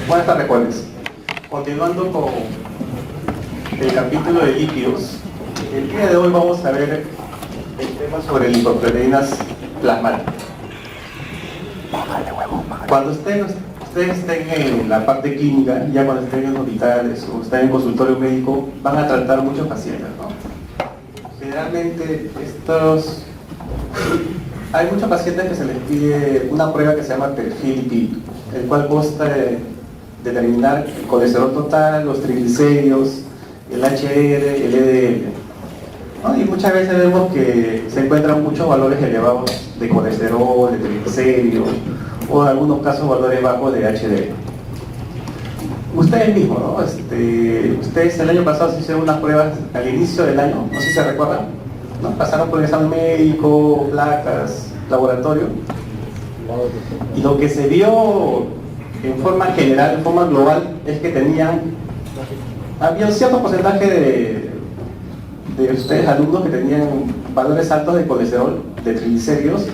Buenas tardes, jóvenes. Continuando con el capítulo de lípidos, el día de hoy vamos a ver el tema sobre lipoproteínas plasmáticas. Cuando ustedes estén en la parte clínica, ya cuando estén en hospitales o estén en consultorio médico, van a tratar muchos pacientes, ¿no? Generalmente hay muchos pacientes que se les pide una prueba que se llama perfil lipídico, el cual consta de determinar el colesterol total, los triglicéridos, el HDL, el LDL, ¿no? Y muchas veces vemos que se encuentran muchos valores elevados de colesterol, de triglicéridos, o en algunos casos valores bajos de HDL. Ustedes mismos, ¿no? Ustedes el año pasado se hicieron unas pruebas al inicio del año, no sé si se recuerdan, ¿no? Pasaron por el examen médico, placas, laboratorio, y lo que se vio en forma general, en forma global, es que había un cierto porcentaje de ustedes alumnos que tenían valores altos de colesterol, de triglicéridos,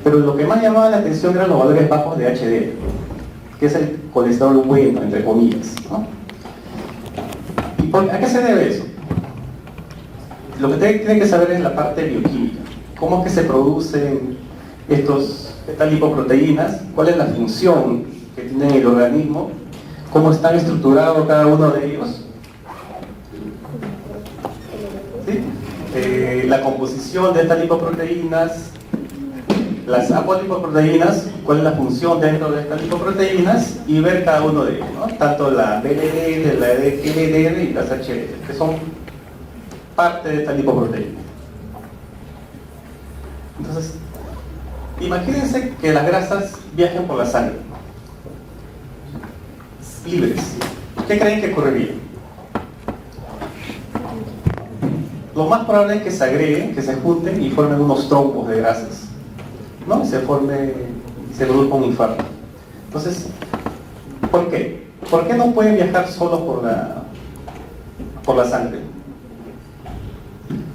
pero lo que más llamaba la atención eran los valores bajos de HDL, que es el colesterol bueno, entre comillas, ¿no? ¿Y a qué se debe eso? Lo que tienen que saber es la parte bioquímica. ¿Cómo es que se producen estas lipoproteínas? ¿Cuál es la función que tiene el organismo? ¿Cómo están estructurados cada uno de ellos? ¿Sí? La composición de estas lipoproteínas, las apolipoproteínas, cuál es la función dentro de estas lipoproteínas, y ver cada uno de ellos, ¿no? Tanto la VLDL, la LDL y las HDL, que son parte de esta lipoproteína. Entonces, imagínense que las grasas viajen por la sangre, libres. ¿Qué creen que ocurriría? Lo más probable es que se agreguen, que se junten y formen unos trompos de grasas, ¿no? Se produzca un infarto. Entonces, ¿por qué? ¿Por qué no pueden viajar solo por la sangre?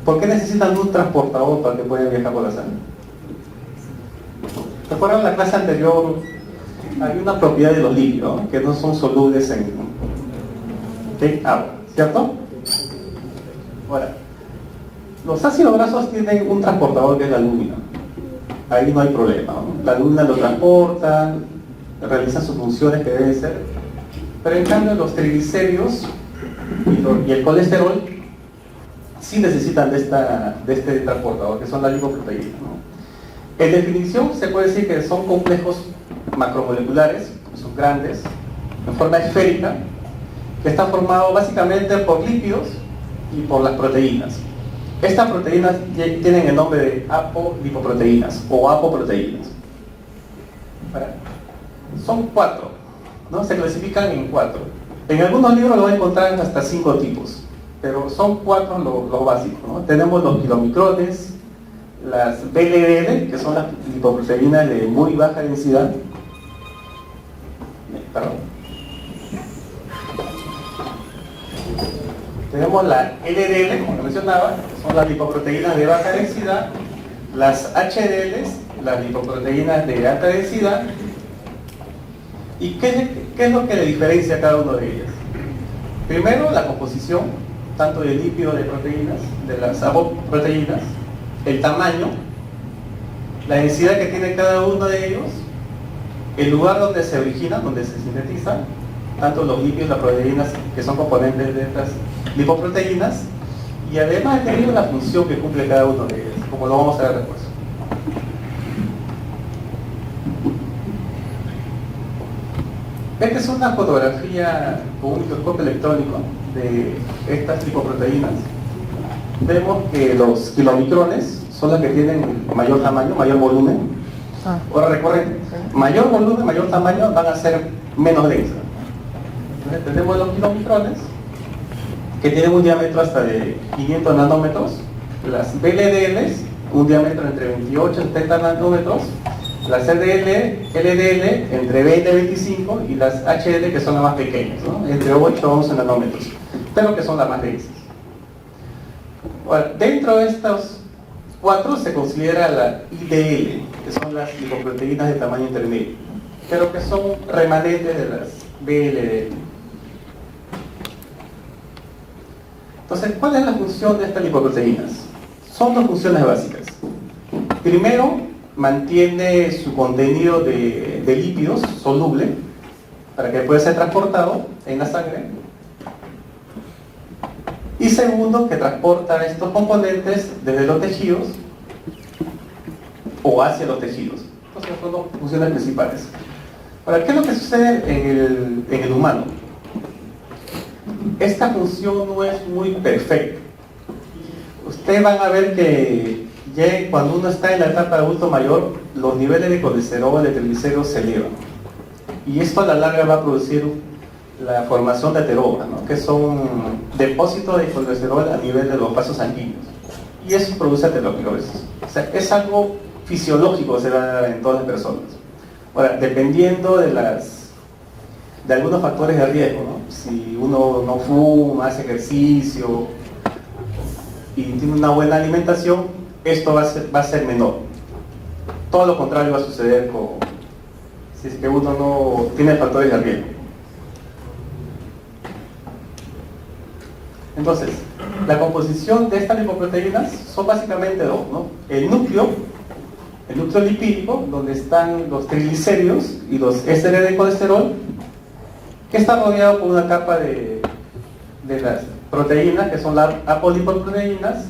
¿Por qué necesitan un transportador para que puedan viajar por la sangre? ¿Recuerdan la clase anterior? Hay una propiedad de los lípidos, ¿no? Que no son solubles en agua, ¿cierto? Ahora, los ácidos grasos tienen un transportador que es la albúmina. Ahí no hay problema, ¿no? La albúmina lo transporta, realiza sus funciones que deben ser, pero en cambio los triglicéridos y el colesterol sí necesitan de este transportador, que son las lipoproteínas, ¿no? En definición se puede decir que son complejos macromoleculares, son grandes, en forma esférica, que están formados básicamente por lípidos y por las proteínas. Estas proteínas tienen el nombre de apolipoproteínas o apoproteínas. Son 4, ¿no? Se clasifican en 4. En algunos libros lo van a encontrar hasta 5 tipos, pero son 4 los básicos, ¿no? Tenemos los kilomicrones, las VLDL, que son las lipoproteínas de muy baja densidad. Tenemos la LDL, como mencionaba, que son las lipoproteínas de baja densidad, las HDLs, las lipoproteínas de alta densidad. ¿Y qué es lo que le diferencia a cada una de ellas? Primero, la composición, tanto de lípidos, de proteínas, de las apoproteínas, el tamaño, la densidad que tiene cada uno de ellos, el lugar donde se originan, donde se sintetizan, tanto los lípidos, las proteínas que son componentes de estas lipoproteínas, y además de la función que cumple cada uno de ellos, como lo vamos a ver después. Esta es una fotografía con un microscopio electrónico de estas lipoproteínas. Vemos que los kilomicrones son las que tienen mayor tamaño, mayor volumen. Ahora recuerden, mayor volumen, mayor tamaño van a ser menos densas. Entonces tenemos los kilomicrones, que tienen un diámetro hasta de 500 nanómetros, las VLDLs, un diámetro entre 28 y 70 nanómetros, las LDL entre 20 y 25, y las HL, que son las más pequeñas, ¿no? Entre 8 y 11 nanómetros, pero que son las más densas. Ahora, dentro de estos 4 se considera la IDL, que son las lipoproteínas de tamaño intermedio. pero que son remanentes de las VLDL. Entonces, ¿cuál es la función de estas lipoproteínas? Son dos funciones básicas. Primero, mantiene su contenido de lípidos soluble para que pueda ser transportado en la sangre. Y segundo, que transporta estos componentes desde los tejidos o hacia los tejidos. Entonces, son dos funciones principales. Ahora, ¿qué es lo que sucede en el humano? Esta función no es muy perfecta. Ustedes van a ver que ya cuando uno está en la etapa de adulto mayor, los niveles de colesterol, de triglicéridos se elevan. Y esto a la larga va a producir la formación de ateromas, ¿no? Que son depósitos de colesterol a nivel de los vasos sanguíneos. Y eso produce aterosclerosis. O sea, es algo fisiológico, se da en todas las personas. Ahora, dependiendo de algunos factores de riesgo, ¿no? Si uno no fuma, hace ejercicio y tiene una buena alimentación, esto va a ser menor. Todo lo contrario va a suceder si es que uno no tiene factores de riesgo. Entonces, la composición de estas lipoproteínas son básicamente dos, ¿no? El núcleo lipídico, donde están los triglicéridos y los ésteres de colesterol, que está rodeado por una capa de las proteínas, que son las apolipoproteínas,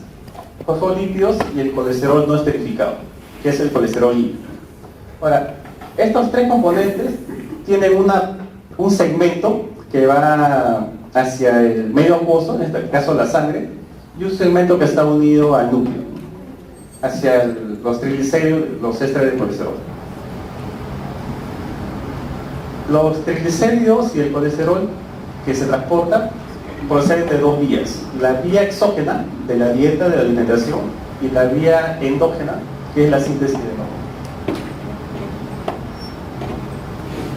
fosfolípidos y el colesterol no esterificado, que es el colesterol lípido. Ahora, estos tres componentes tienen un segmento que va hacia el medio acuoso, en este caso la sangre, y un segmento que está unido al núcleo, hacia los triglicéridos, los ésteres de colesterol. Los triglicéridos y el colesterol que se transportan proceden de dos vías: la vía exógena de la dieta, de la alimentación, y la vía endógena, que es la síntesis de hormonas.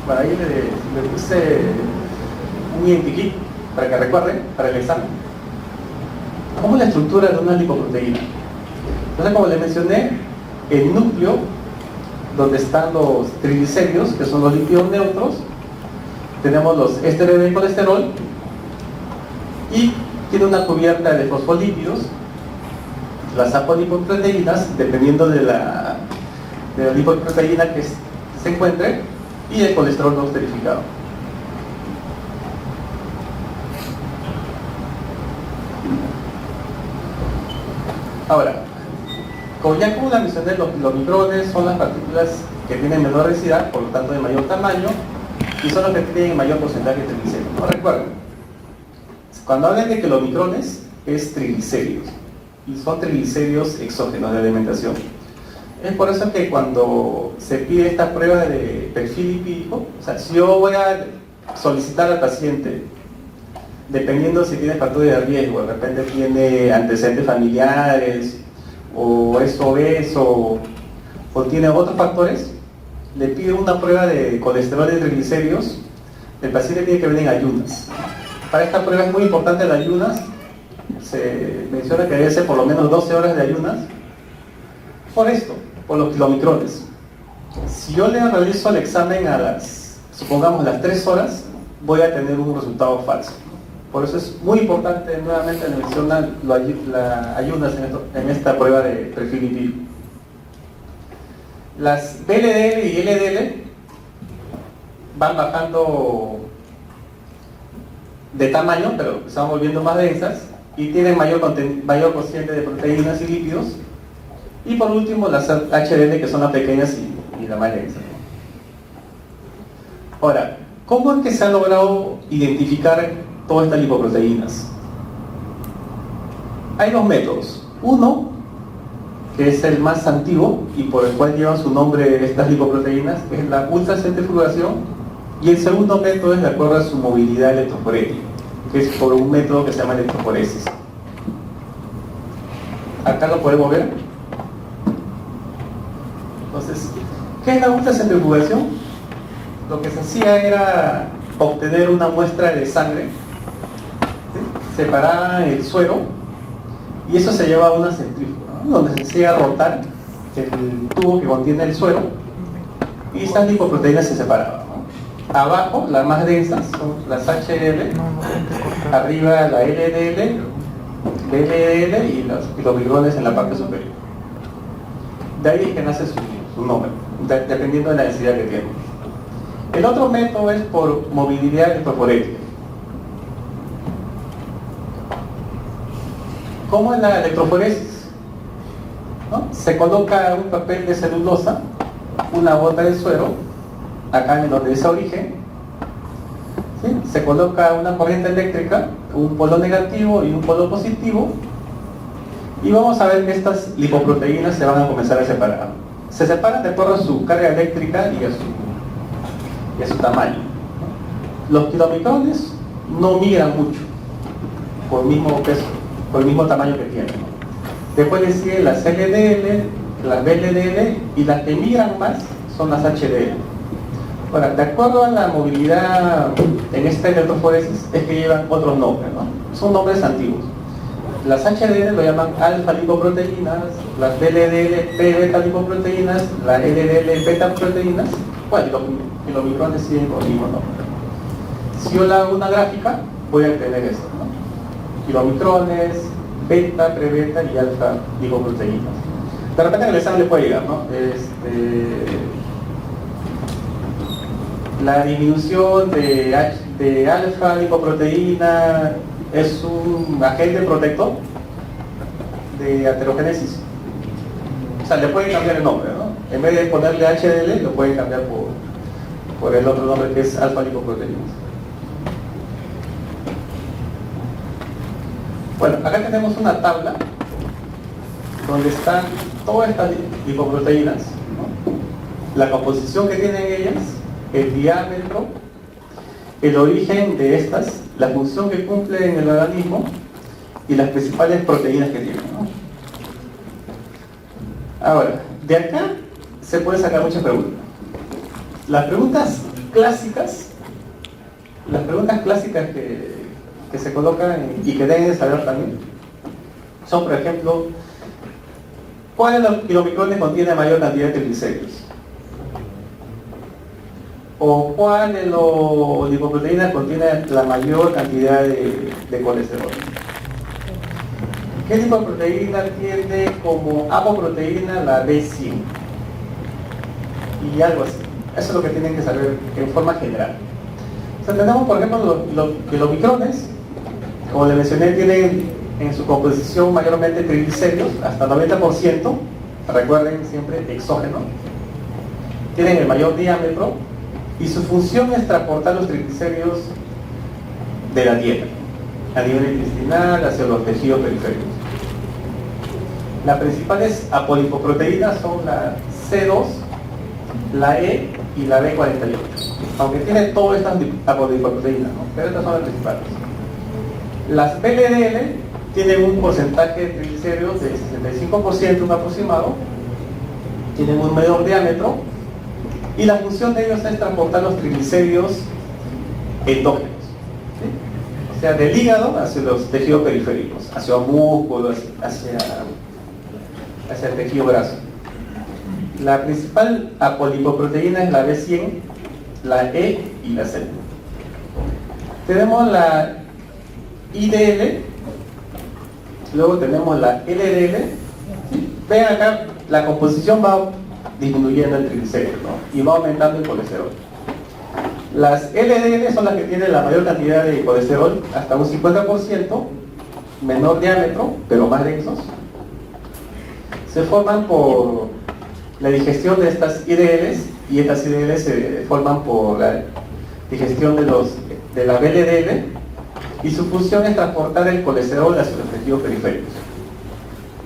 Por ahí le puse un identikit para que recuerden para el examen. ¿Cómo es la estructura de una lipoproteína? Entonces, como les mencioné, el núcleo, donde están los triglicéridos, que son los lípidos neutros, tenemos los ésteres de colesterol y tiene una cubierta de fosfolípidos, las apolipoproteínas, dependiendo de la lipoproteína que se encuentre, y el colesterol no esterificado. Ahora, como les mencioné, los micrones son las partículas que tienen menor densidad, por lo tanto de mayor tamaño, y son los que tienen mayor porcentaje de triglicéridos. No recuerden, cuando hablan de que los micrones es triglicéridos, y son triglicéridos exógenos de alimentación. Es por eso que cuando se pide esta prueba de perfil lipídico, o sea, si yo voy a solicitar al paciente, dependiendo si tiene factores de riesgo, de repente tiene antecedentes familiares, o es obeso, o tiene otros factores, le pido una prueba de colesterol y triglicéridos, el paciente tiene que venir en ayunas. Para esta prueba es muy importante las ayunas, se menciona que debe ser por lo menos 12 horas de ayunas, por esto, por los kilomicrones. Si yo le realizo el examen supongamos las 3 horas, voy a tener un resultado falso. Por eso es muy importante, nuevamente mencionar las ayunas en esta prueba de perfil lipídico. Las VLDL y LDL van bajando de tamaño, pero se van volviendo más densas y tienen mayor cociente de proteínas y lípidos. Y por último, las HDL, que son las pequeñas y las más densas. Ahora, ¿cómo es que se ha logrado identificar todas estas lipoproteínas? Hay dos métodos. Uno, que es el más antiguo y por el cual llevan su nombre estas lipoproteínas, que es la ultracentrifugación, y el segundo método es de acuerdo a su movilidad electroforética, que es por un método que se llama electroforesis. Acá lo podemos ver. Entonces, ¿qué es la ultracentrifugación? Lo que se hacía era obtener una muestra de sangre, ¿sí? Separar el suero, y eso se lleva a una centrífuga, ¿no? Donde se hacía rotar el tubo que contiene el suero, y estas lipoproteínas se separaban, ¿no? Abajo, las más densas son las HDL, arriba la LDL, LDL y los micrones en la parte superior. De ahí es que nace su nombre, dependiendo de la densidad que tiene. El otro método es por movilidad electroforética. ¿Cómo es la electroforesis? ¿No? Se coloca un papel de celulosa, una gota de suero, acá en donde dice origen, ¿sí? Se coloca una corriente eléctrica, un polo negativo y un polo positivo, y vamos a ver que estas lipoproteínas se van a comenzar a separar. Se separan de acuerdo a su carga eléctrica y a su tamaño. Los kilomicrones no migran mucho por el mismo peso, por el mismo tamaño que tienen. Después le siguen las LDL, las BLDL, y las que migran más son las HDL. Ahora, de acuerdo a la movilidad en esta electroforesis, es que llevan otros nombres, ¿no? Son nombres antiguos. Las HDL lo llaman alfa lipoproteínas, las BLDL beta lipoproteínas, las LDL beta proteínas. Bueno, y los micrones siguen con el mismo nombre. Si yo le hago una gráfica, voy a tener esto, ¿no? Kilomicrones, beta, prebeta y alfa lipoproteínas. De repente en el examen le puede llegar, ¿no? La disminución de alfa lipoproteína es un agente protector de aterogénesis. O sea, le pueden cambiar el nombre, ¿no? En vez de ponerle HDL, lo pueden cambiar por el otro nombre que es alfa lipoproteínas. Bueno, acá tenemos una tabla donde están todas estas lipoproteínas, ¿no? La composición que tienen ellas, el diámetro, el origen de estas, la función que cumple en el organismo y las principales proteínas que tienen, ¿no? Ahora, de acá se pueden sacar muchas preguntas. Las preguntas clásicas que se colocan y que deben saber también son, por ejemplo, ¿cuál de los kilomicrones contiene mayor cantidad de triglicéridos? ¿O cuál de las lipoproteínas contiene la mayor cantidad de colesterol? ¿Qué tipo de proteína tiene como apoproteína la B100? Y algo así. Eso es lo que tienen que saber en forma general. O sea, tenemos, por ejemplo, los kilomicrones, como les mencioné, tienen en su composición mayormente triglicéridos, hasta 90%, recuerden siempre exógeno. Tienen el mayor diámetro y su función es transportar los triglicéridos de la dieta a nivel intestinal hacia los tejidos periféricos. Las principales apolipoproteínas son la C2, la E y la B48, aunque tienen todas estas apolipoproteínas, ¿no? Pero estas son las principales. Las BLDL tienen un porcentaje de triglicéridos de 65%, un aproximado, tienen un menor diámetro y la función de ellos es transportar los triglicéridos endógenos, ¿sí? O sea, del hígado hacia los tejidos periféricos, hacia músculos, hacia el tejido graso. La principal apolipoproteína es la B100, la E y la C. Tenemos la IDL, luego tenemos la LDL. ¿Sí? Ven acá, la composición va disminuyendo el triglicérido, ¿no? Y va aumentando el colesterol. Las LDL son las que tienen la mayor cantidad de colesterol, hasta un 50%, menor diámetro, pero más densos. Se forman por la digestión de estas IDLs, y estas IDLs se forman por la digestión de la BLDL, y su función es transportar el colesterol hacia los tejidos periféricos.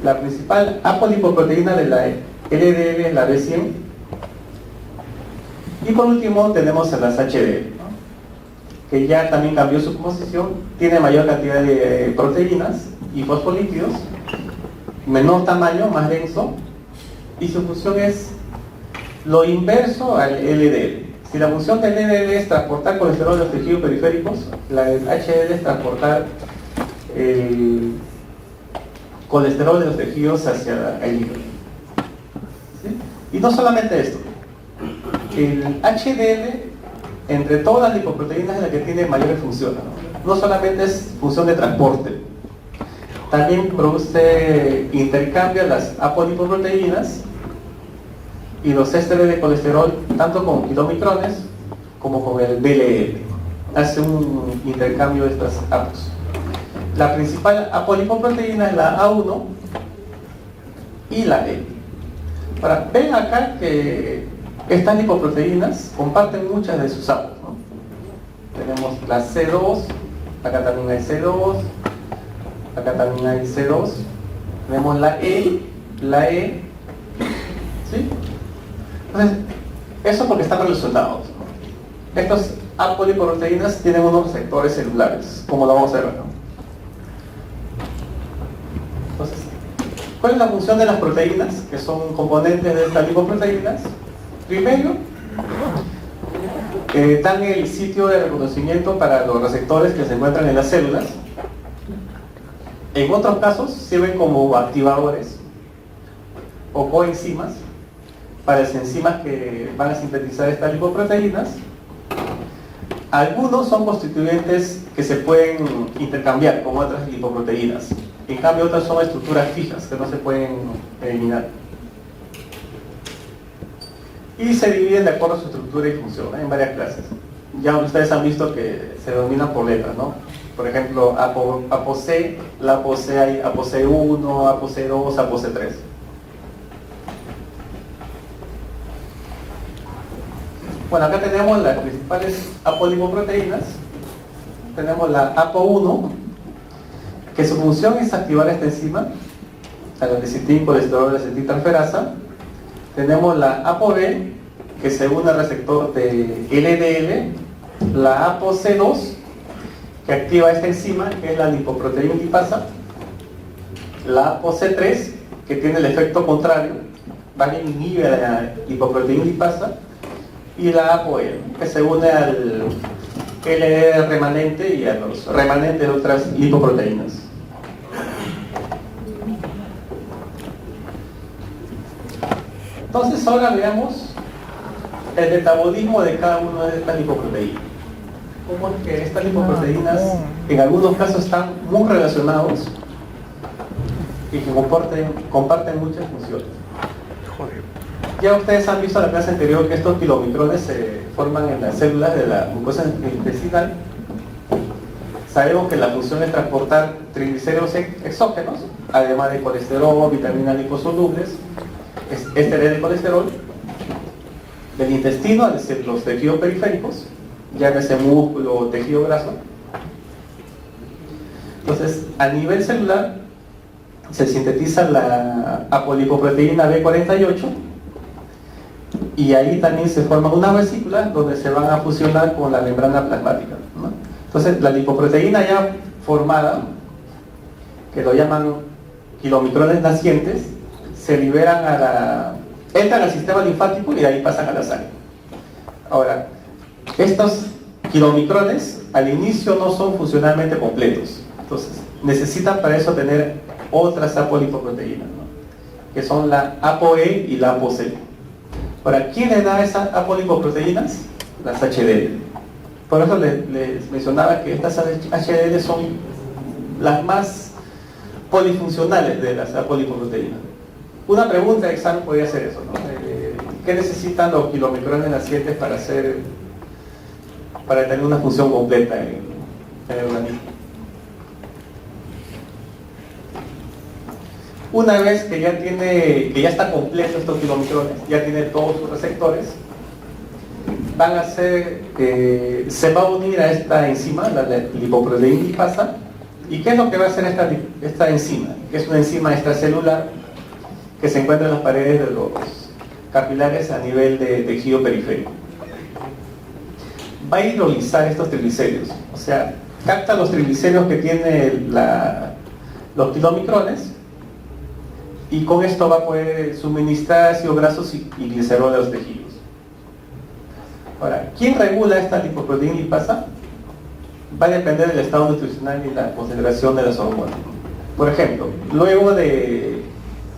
La principal apolipoproteína de la LDL es la B100, y por último tenemos a las HDL, ¿no? Que ya también cambió su composición, tiene mayor cantidad de proteínas y fosfolípidos, menor tamaño, más denso, y su función es lo inverso al LDL. Si la función del LDL es transportar colesterol de los tejidos periféricos, la del HDL es transportar el colesterol de los tejidos hacia el hígado. ¿Sí? Y no solamente esto, el HDL, entre todas las lipoproteínas, es la que tiene mayores funciones, ¿no? No solamente es función de transporte, también produce, intercambia las apolipoproteínas y los ésteres de colesterol, tanto con kilomicrones como con el VLL. Hace un intercambio de estas apos. La principal apolipoproteína es la A1 y la E. Ahora, ven acá que estas lipoproteínas comparten muchas de sus apos, ¿no? Tenemos la C2, acá también hay C2, acá también hay C2, tenemos la E, ¿sí? Entonces, eso porque están relacionados, ¿no? Estos apolipoproteínas tienen unos receptores celulares, como lo vamos a ver acá. Entonces, ¿cuál es la función de las proteínas, que son componentes de estas lipoproteínas? Primero, dan el sitio de reconocimiento para los receptores que se encuentran en las células. En otros casos, sirven como activadores o coenzimas para las enzimas que van a sintetizar estas lipoproteínas. Algunos son constituyentes que se pueden intercambiar con otras lipoproteínas. En cambio, otras son estructuras fijas que no se pueden eliminar. Y se dividen de acuerdo a su estructura y función, ¿eh? En varias clases. Ya ustedes han visto que se denominan por letras, ¿no? Por ejemplo, ApoC, la ApoC hay ApoC1, ApoC2, ApoC3. Bueno, acá tenemos las principales apolipoproteínas. Tenemos la APO1, que su función es activar esta enzima, la lecitincolesterol acetiltransferasa. Tenemos la ApoB, que se une al receptor de LDL. La ApoC2, que activa esta enzima, que es la lipoproteína lipasa. La ApoC3, que tiene el efecto contrario, también inhibe a la lipoproteína lipasa. Y la ApoE, que se une al LDL remanente y a los remanentes de otras lipoproteínas. Entonces ahora veamos el metabolismo de cada una de estas lipoproteínas. Como es que estas lipoproteínas en algunos casos están muy relacionados y que comparten muchas funciones. Ya ustedes han visto en la clase anterior que estos kilomicrones se forman en las células de la mucosa intestinal. Sabemos que la función es transportar triglicéridos exógenos, además de colesterol, vitaminas liposolubles, ésteres de colesterol, del intestino a los tejidos periféricos, llámese músculo o tejido graso. Entonces, a nivel celular, se sintetiza la apolipoproteína B48, y ahí también se forman unas vesículas donde se van a fusionar con la membrana plasmática, ¿no? Entonces, la lipoproteína ya formada, que lo llaman kilomicrones nacientes, se liberan entran al sistema linfático y de ahí pasan a la sangre. Ahora, estos kilomicrones al inicio no son funcionalmente completos, entonces necesitan para eso tener otras apolipoproteínas, ¿no? Que son la ApoE y la ApoC. Ahora, ¿quién le da esas apolipoproteínas? Las HDL. Por eso les mencionaba que estas HDL son las más polifuncionales de las apolipoproteínas. Una pregunta de examen podría ser eso, ¿no? ¿Qué necesitan los kilomicrones nacientes para tener una función completa en el organismo? Una vez que ya está completo estos kilomicrones, ya tiene todos sus receptores, se va a unir a esta enzima, la lipoproteína lipasa. ¿Y qué es lo que va a hacer esta enzima? Que es una enzima extracelular que se encuentra en las paredes de los capilares a nivel de tejido periférico. Va a hidrolizar estos triglicéridos, o sea, capta los triglicéridos que tiene los kilomicrones, y con esto va a poder suministrar ácidos grasos y glicerol a los tejidos. Ahora, ¿quién regula esta lipoproteína lipasa? Va a depender del estado nutricional y la concentración de las hormonas. Por ejemplo,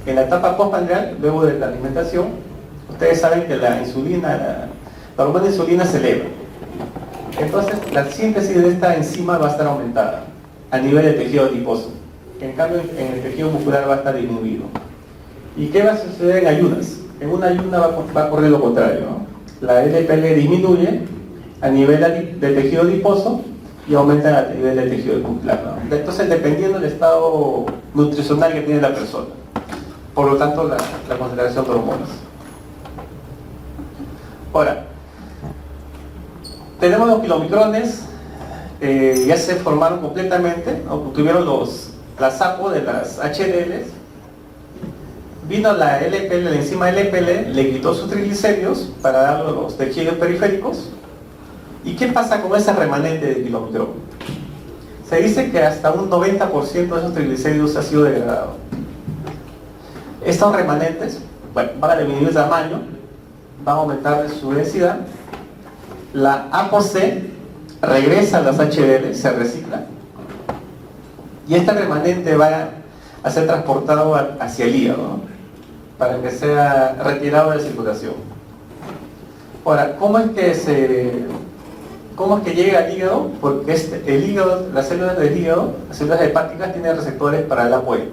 en la etapa postprandial, luego de la alimentación, ustedes saben que la insulina, la hormona insulina se eleva. Entonces la síntesis de esta enzima va a estar aumentada a nivel de tejido adiposo. En cambio en el tejido muscular va a estar disminuido. ¿Y qué va a suceder en ayunas? En una ayuna va a ocurrir lo contrario, ¿no? La LPL disminuye a nivel del tejido adiposo y aumenta a nivel del tejido muscular, ¿no? Entonces, dependiendo del estado nutricional que tiene la persona. Por lo tanto, la concentración de hormonas. Ahora, tenemos los kilomicrones, ya se formaron completamente, ¿no? Tuvieron las APO de las HDLs. Vino la LPL, la enzima LPL, le quitó sus triglicéridos para darlo a los tejidos periféricos. ¿Y qué pasa con ese remanente de kilomicrón? Se dice que hasta un 90% de esos triglicéridos ha sido degradado. Estos remanentes, bueno, van a disminuir el tamaño, van a aumentar su densidad. La ApoC regresa a las HDL, se recicla. Y este remanente va a ser transportado hacia el hígado, ¿no? Para que sea retirado de circulación. Ahora, ¿cómo es que llega al hígado? Porque el hígado, las células del hígado, las células hepáticas tienen receptores para el ApoE.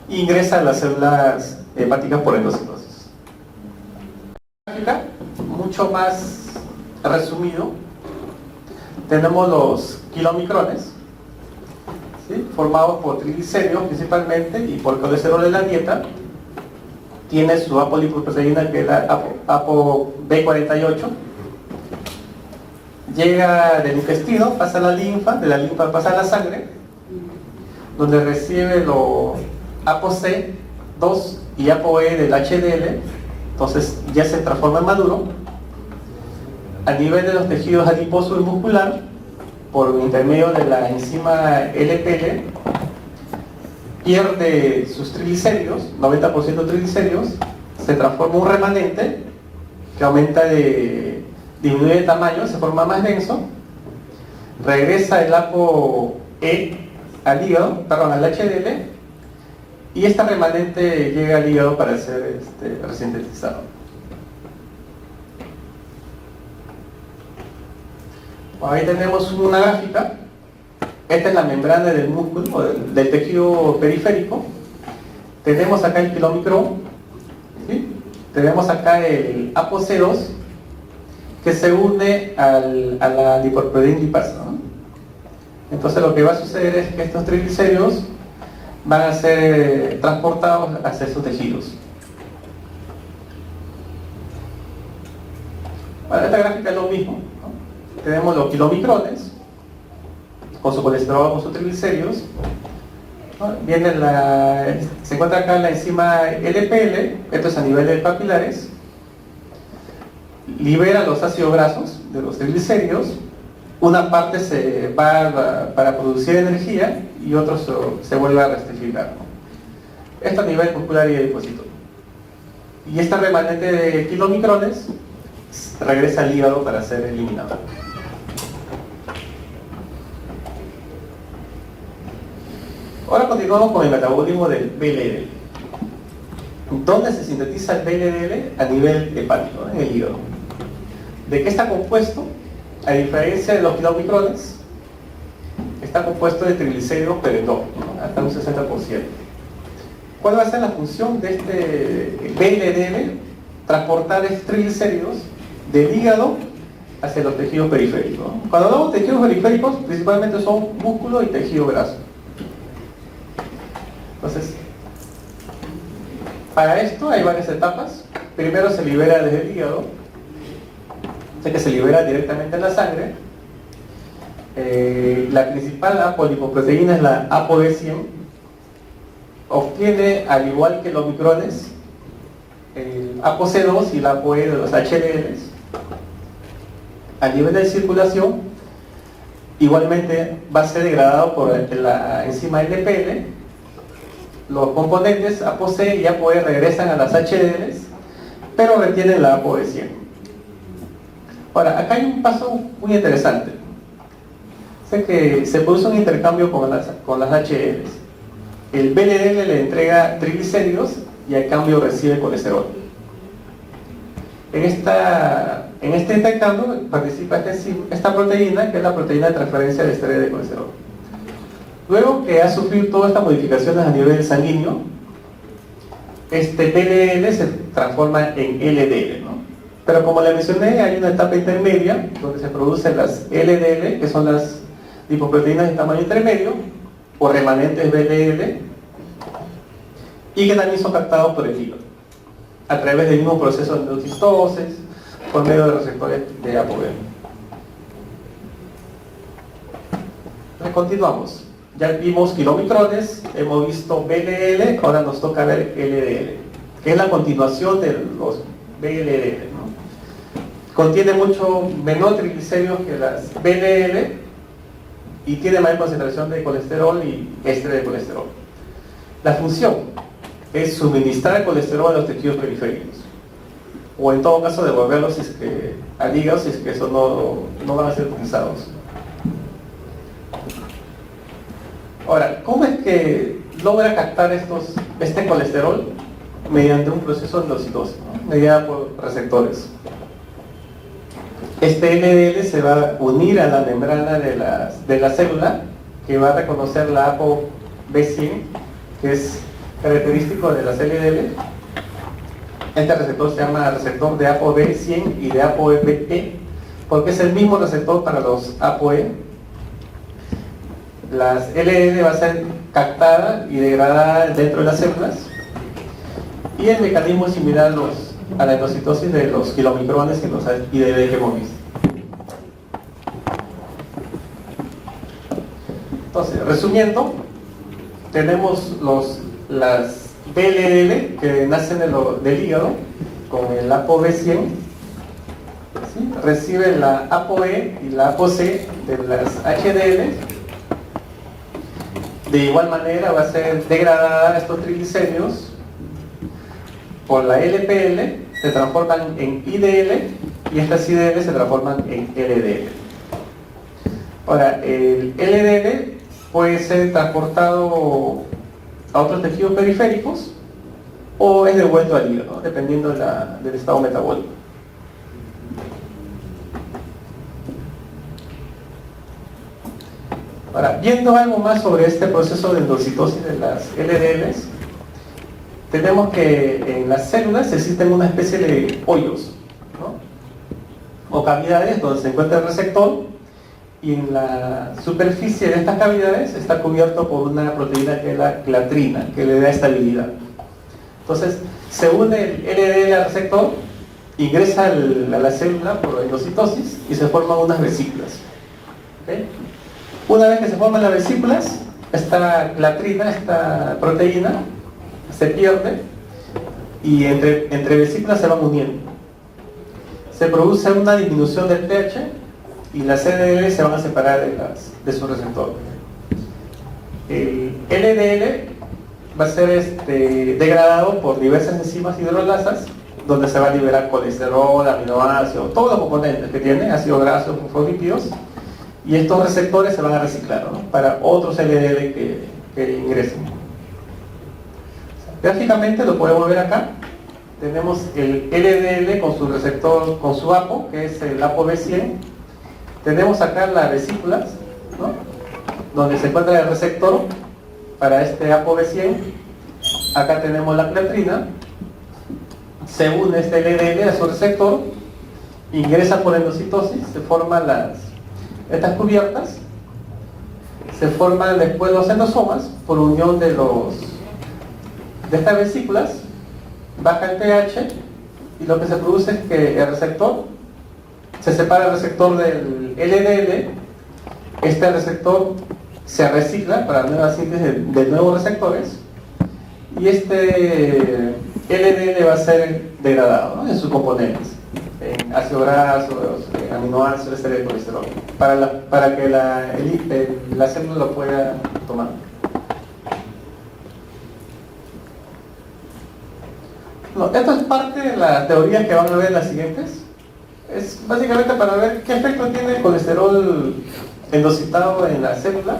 Ingresa a las células hepáticas por endocitosis. Mucho más resumido, tenemos los kilomicrones, ¿sí? Formados por triglicéridos principalmente y por colesterol de la dieta. Tiene su apolipoproteína, que es la ApoB48. Llega del intestino, pasa a la linfa, de la linfa pasa a la sangre, donde recibe los ApoC2 y ApoE del HDL. Entonces ya se transforma en maduro. A nivel de los tejidos adiposo y muscular, por intermedio de la enzima LPL, pierde sus triglicéridos, 90% de triglicéridos, se transforma en un remanente que aumenta disminuye de tamaño, se forma más denso, regresa el ApoE al hígado, perdón, al HDL, y este remanente llega al hígado para ser resintetizado. Ahí tenemos una gráfica. Esta es la membrana del músculo, del tejido periférico. Tenemos acá el kilomicrón, ¿sí? Tenemos acá el ApoC2, que se une a la lipoproteína lipasa, ¿no? Entonces lo que va a suceder es que estos triglicéridos van a ser transportados hacia esos tejidos. Bueno, esta gráfica es lo mismo, ¿no? Tenemos los kilomicrones con su colesterol, con sus triglicéridos, ¿no? Se encuentra acá la enzima LPL, esto es a nivel de papilares, libera los ácidos grasos de los triglicéridos, una parte se va para producir energía y otro se vuelve a restrificar, ¿no? Esto a nivel muscular y adiposito. Y este remanente de kilomicrones regresa al hígado para ser eliminado. Ahora continuamos con el metabolismo del VLDL. ¿Dónde se sintetiza el VLDL? A nivel hepático, ¿no? En el hígado. ¿De qué está compuesto? A diferencia de los kilomicrones, está compuesto de triglicéridos perendógenos, ¿no? Hasta un 60%. ¿Cuál va a ser la función de este VLDL? Transportar estos triglicéridos del hígado hacia los tejidos periféricos, ¿no? Cuando hablamos de tejidos periféricos, principalmente son músculo y tejido graso. Entonces, para esto hay varias etapas. Primero se libera desde el hígado, o sea que se libera directamente en la sangre. La principal apolipoproteína es la ApoB100. Obtiene, al igual que los micrones, el ApoC2 y la ApoE de los HDLs. A nivel de circulación, igualmente va a ser degradado por la enzima LPL. Los componentes ApoC y ApoE regresan a las HDLs, pero retienen la ApoB100. Ahora, acá hay un paso muy interesante. Sé que se produce un intercambio con las HDLs. El VLDL le entrega triglicéridos y al cambio recibe colesterol. En este intercambio participa esta proteína, que es la proteína de transferencia de esta de colesterol. Luego que ha sufrido todas estas modificaciones a nivel sanguíneo, este LDL se transforma en LDL, ¿no? Pero como le mencioné, hay una etapa intermedia donde se producen las LDL, que son las lipoproteínas de tamaño intermedio, o remanentes VLL, y que también son captados por el hígado, a través del mismo proceso de endocistosis, por medio de receptores de ApoB. Entonces, continuamos. Ya vimos kilomicrones, hemos visto VLL, ahora nos toca ver LDL, que es la continuación de los VLL, ¿no? Contiene mucho menor triglicéridos que las VLL y tiene mayor concentración de colesterol y éster de colesterol. La función es suministrar colesterol a los tejidos periféricos, o en todo caso devolverlos al hígado si es que eso no van a ser utilizados. Ahora, ¿cómo es que logra captar este colesterol? Mediante un proceso de endocitosis, ¿no? Mediado por receptores. Este LDL se va a unir a la membrana de la célula, que va a reconocer la ApoB100, que es característico de las LDL. Este receptor se llama receptor de ApoB100 y de ApoE, porque es el mismo receptor para los ApoE. Las LDL va a ser captada y degradada dentro de las células, y el mecanismo es similar a la endocitosis de los kilomicrones y los IDD que hemos visto. Entonces, resumiendo, tenemos las VLL que nacen del hígado con el ApoB100, ¿sí? Reciben la ApoE y la ApoC de las HDL. De igual manera va a ser degradada estos triglicéridos por la LPL, se transforman en IDL, y estas IDL se transforman en LDL. Ahora, el LDL puede ser transportado a otros tejidos periféricos o es devuelto al hígado, ¿no? Dependiendo del estado metabólico. Ahora, viendo algo más sobre este proceso de endocitosis de las LDLs, tenemos que en las células existen una especie de hoyos, ¿no? O cavidades donde se encuentra el receptor, y en la superficie de estas cavidades está cubierto por una proteína que es la clatrina, que le da estabilidad. Entonces, se une el LDL al receptor, ingresa a la célula por endocitosis y se forman unas vesículas. ¿Okay? Una vez que se forman las vesículas, esta clatrina, esta proteína, se pierde y entre vesículas se van uniendo. Se produce una disminución del pH y las LDL se van a separar de su receptor. El LDL va a ser degradado por diversas enzimas hidrolasas, donde se va a liberar colesterol, aminoácidos, todos los componentes que tiene, ácidos grasos, fosfolípidos, y estos receptores se van a reciclar, ¿no? Para otros LDL que ingresen. Gráficamente lo podemos ver acá. Tenemos el LDL con su receptor, con su APO, que es el ApoB100. Tenemos acá las vesículas, ¿no? Donde se encuentra el receptor para este ApoB100. Acá tenemos la clatrina. Se une este LDL a su receptor, ingresa por endocitosis, se forman estas cubiertas, se forman después los endosomas por unión de estas vesículas, baja el pH y lo que se produce es que el receptor, se separa el receptor del LDL, este receptor se recicla para nueva síntesis de nuevos receptores y este LDL va a ser degradado, ¿no? En sus componentes, en ácidos grasos, aminoácidos, de colesterol, para que la célula lo pueda tomar. No, esto es parte de la teoría que van a ver las siguientes. Es básicamente para ver qué efecto tiene el colesterol endocitado en la célula,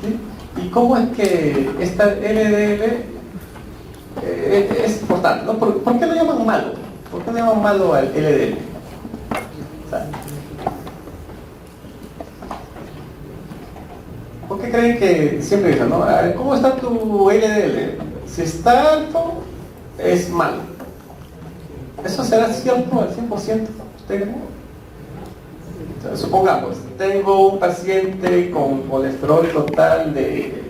¿sí? Y cómo es que esta LDL es importante, ¿no? ¿Por qué lo llaman malo? ¿Por qué lo llaman malo al LDL? O sea, ¿por qué creen que siempre dicen, ¿no? A ver, ¿cómo está tu LDL? Si está alto, es malo. ¿Eso será cierto al 100%? ¿Usted cree? O sea, supongamos, tengo un paciente con colesterol total de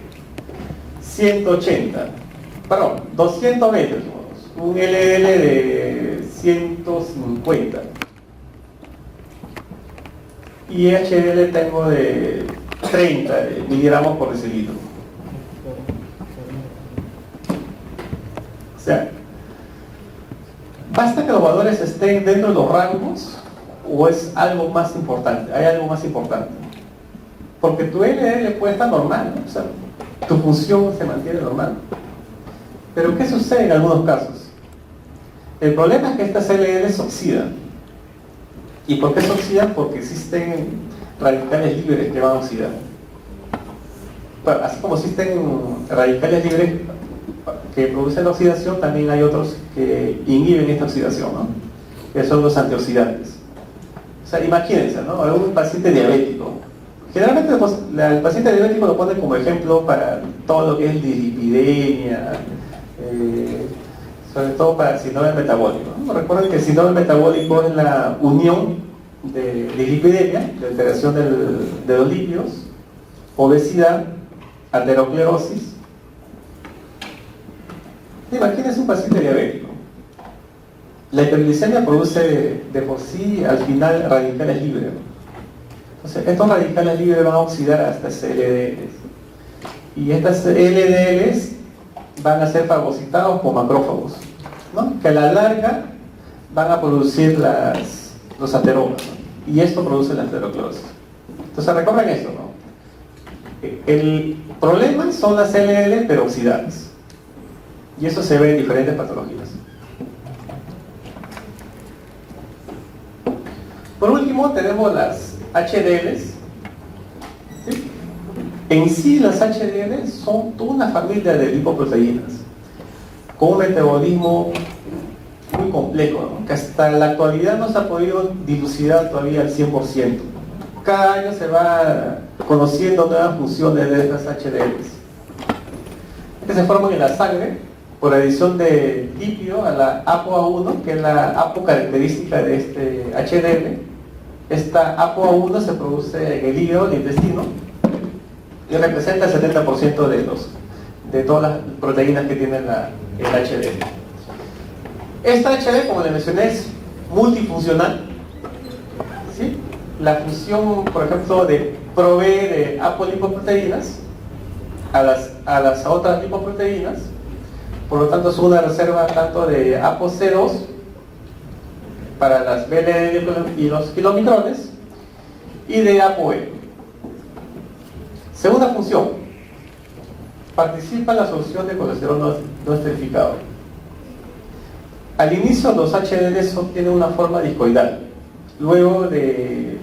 180, perdón, 220, un LDL de 150 y HDL tengo de 30 miligramos por decilitro. O sea, ¿basta que los valores estén dentro de los rangos o es algo más importante? Hay algo más importante. Porque tu LDL puede estar normal, ¿no? O sea, tu función se mantiene normal. Pero ¿qué sucede en algunos casos? El problema es que estas LDL se oxidan. ¿Y por qué se oxidan? Porque existen radicales libres que van a oxidar. Bueno, así como existen radicales libres que producen la oxidación, también hay otros que inhiben esta oxidación, ¿no? Que son los antioxidantes. O sea, imagínense, ¿no? Un paciente diabético. Generalmente el paciente diabético lo pone como ejemplo para todo lo que es dislipidemia, sobre todo para el síndrome metabólico, ¿no? Recuerden que el síndrome metabólico es la unión de dislipidemia, de alteración de los lípidos, obesidad, aterosclerosis. Imagínense un paciente diabético. La hiperglicemia produce de por sí al final radicales libres. Entonces, estos radicales libres van a oxidar a estas LDLs. Y estas LDLs van a ser fagocitados por macrófagos, ¿no? Que a la larga van a producir los ateromas, ¿no? Y esto produce la aterosclerosis. Entonces, recuerden esto, ¿no? El problema son las LDL pero oxidadas. Y eso se ve en diferentes patologías. Por último, tenemos las HDLs. ¿Sí? En sí, las HDLs son toda una familia de lipoproteínas con un metabolismo muy complejo, ¿no? Que hasta la actualidad no se ha podido dilucidar todavía al 100%. Cada año se va conociendo nuevas funciones de estas HDLs, que se forman en la sangre por adición de lípido a la ApoA1, que es la APO característica de este HDL. Esta ApoA1 se produce en el hígado, el intestino, y representa el 70% de todas las proteínas que tiene el HDL. Esta HDL, como les mencioné, es multifuncional, ¿sí? La función, por ejemplo, de proveer de apolipoproteínas a las otras lipoproteínas. Por lo tanto, es una reserva tanto de ApoC2 para las VLL y los kilomicrones y de ApoE. Segunda función, participa en la absorción de colesterol no esterificado. Al inicio los HDLs tienen una forma discoidal. Luego de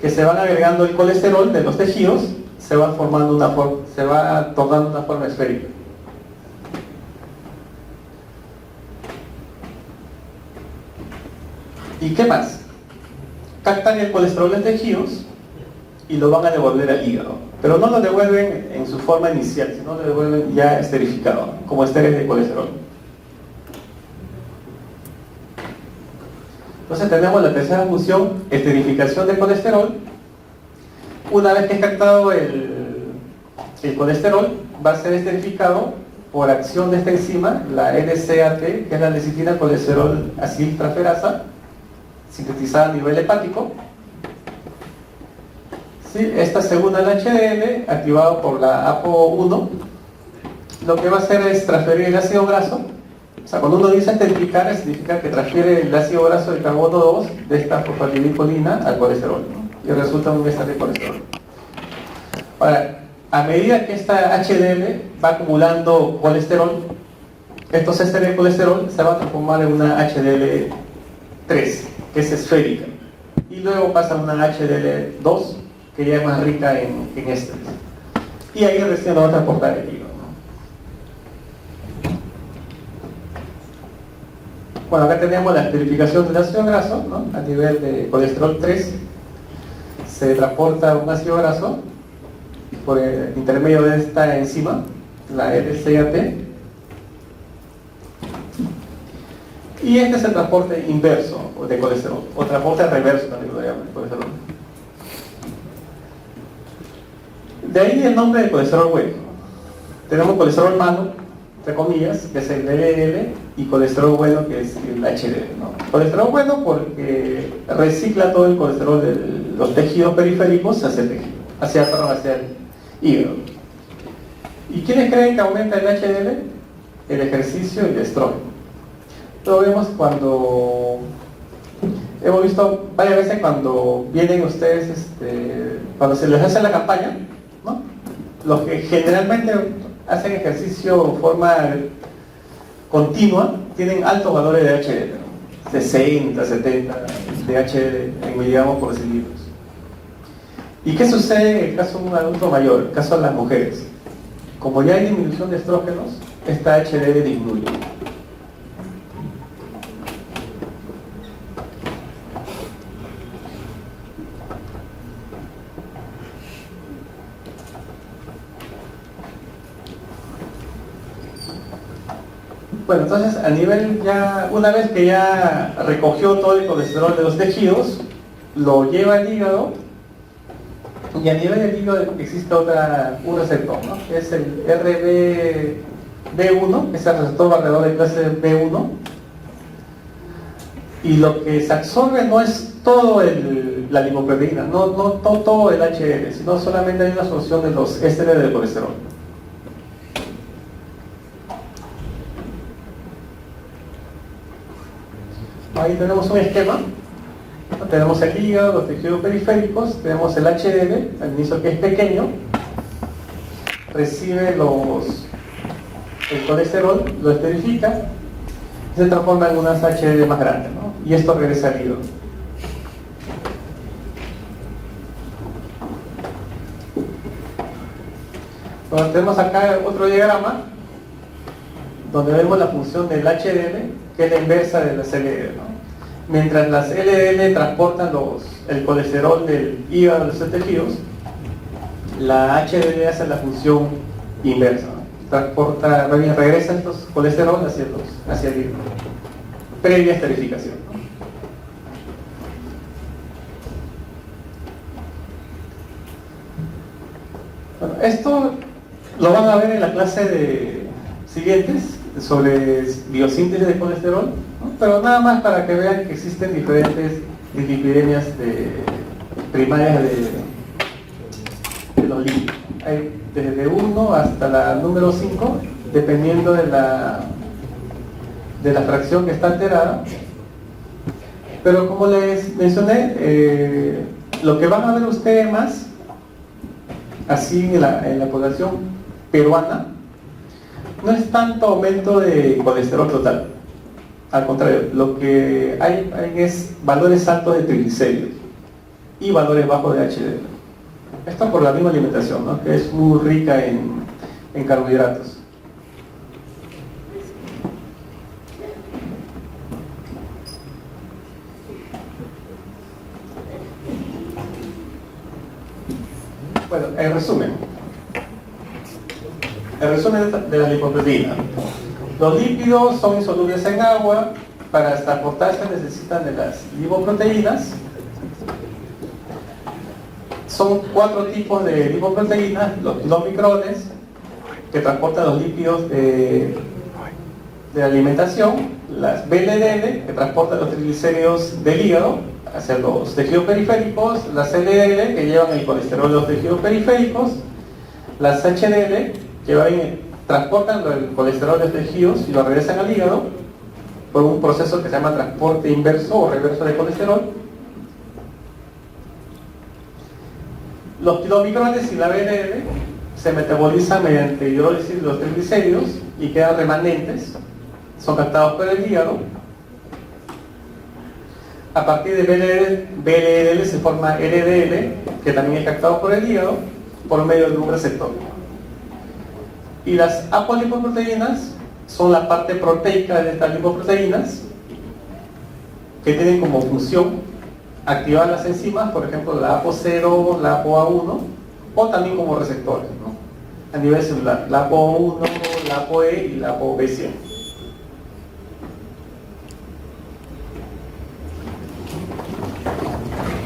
que se van agregando el colesterol de los tejidos, se va tornando una forma esférica. ¿Y qué más? Captan el colesterol en tejidos y lo van a devolver al hígado, pero no lo devuelven en su forma inicial, sino lo devuelven ya esterificado, como esteres de colesterol. Entonces tenemos la tercera función, esterificación del colesterol. Una vez que es captado el colesterol, va a ser esterificado por acción de esta enzima, la NCAT, que es la lecitina colesterol aciltraferasa, sintetizada a nivel hepático. ¿Sí? Esta segunda el HDL, activado por la ApoA1, lo que va a hacer es transferir el ácido graso. O sea, cuando uno dice esterificar, significa que transfiere el ácido graso de carbono 2 de esta fosfatidilcolina al colesterol, ¿no? Y resulta un éster de colesterol. Ahora, a medida que esta HDL va acumulando colesterol, estos ésteres de colesterol se van a transformar en una HDL3, que es esférica, y luego pasa a una HDL2, que ya es más rica en ésteres, y ahí recién lo va a transportar el hígado, ¿no? Bueno, acá tenemos la esterificación del ácido graso, ¿no? A nivel de colesterol 3 se transporta un ácido graso por el intermedio de esta enzima, la LCAT, y este es el transporte inverso de colesterol, o transporte reverso también lo llaman, colesterol. De ahí el nombre de colesterol bueno. Tenemos colesterol malo, entre comillas, que es el LDL, y colesterol bueno, que es el HDL, ¿no? Colesterol bueno porque recicla todo el colesterol de los tejidos periféricos hacia el tejido, hacia el hígado. ¿Y quiénes creen que aumenta el HDL? El ejercicio y el estrógeno. Lo vemos cuando hemos visto varias veces cuando vienen ustedes, cuando se les hace la campaña, ¿no? Los que generalmente hacen ejercicio de forma continua tienen altos valores de HDL, ¿no? 60, 70 de HDL en miligramos por decilitros. ¿Y qué sucede en el caso de un adulto mayor, en el caso de las mujeres? Como ya hay disminución de estrógenos, esta HDL disminuye. Bueno, entonces a nivel ya, una vez que ya recogió todo el colesterol de los tejidos, lo lleva al hígado, y a nivel del hígado existe un receptor, ¿no? Que es el RBB1, que es el receptor barredor de clase B1, y lo que se absorbe no es todo la lipoproteína, no todo el HDL, sino solamente hay una absorción de los ésteres del colesterol. Ahí tenemos un esquema, tenemos el hígado, los tejidos periféricos, tenemos el HDL, al inicio que es pequeño, recibe el colesterol, lo esterifica y se transforma en unas HDL más grandes, ¿no? Y esto regresa al hígado. Bueno, tenemos acá otro diagrama donde vemos la función del HDL, que es la inversa de las LDL, ¿no? Mientras las LDL transportan el colesterol del hígado a los tejidos, la HDL hace la función inversa, ¿no? Regresa estos colesterol hacia el hígado, previa esterificación, ¿no? Bueno, esto lo van a ver en la clase siguientes sobre biosíntesis de colesterol, ¿no? Pero nada más para que vean que existen diferentes dislipidemias primarias de los lípidos. Hay desde 1 hasta la número 5, dependiendo de la fracción que está alterada. Pero como les mencioné, lo que van a ver ustedes más, así en la población peruana, no es tanto aumento de colesterol total. Al contrario, lo que hay es valores altos de triglicéridos y valores bajos de HDL. Esto por la misma alimentación, ¿no? Que es muy rica en carbohidratos. Bueno, en resumen. El resumen de la lipoproteína. Los lípidos son insolubles en agua. Para transportarse necesitan de las lipoproteínas. Son 4 tipos de lipoproteínas: los kilomicrones, que transportan los lípidos de la alimentación; las VLDL, que transportan los triglicéridos del hígado hacia los tejidos periféricos; las LDL, que llevan el colesterol de los tejidos periféricos; las HDL, que transportan el colesterol de los tejidos y lo regresan al hígado por un proceso que se llama transporte inverso o reverso de colesterol. Los kilomicrones y la VLL se metabolizan mediante hidrólisis de los triglicéridos y quedan remanentes, son captados por el hígado. A partir de VLL se forma LDL, que también es captado por el hígado por medio de un receptor. Y las apolipoproteínas son la parte proteica de estas lipoproteínas, que tienen como función activar las enzimas, por ejemplo la APO0, la APOA1, o también como receptores, ¿no? A nivel celular, la APO1, la APOE y la APOB100.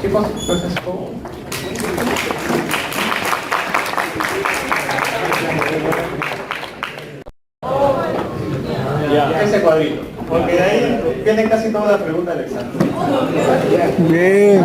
Chicos, entonces ¿cómo? Ya, ese cuadrito, porque de ahí viene casi toda la pregunta del examen. Bien.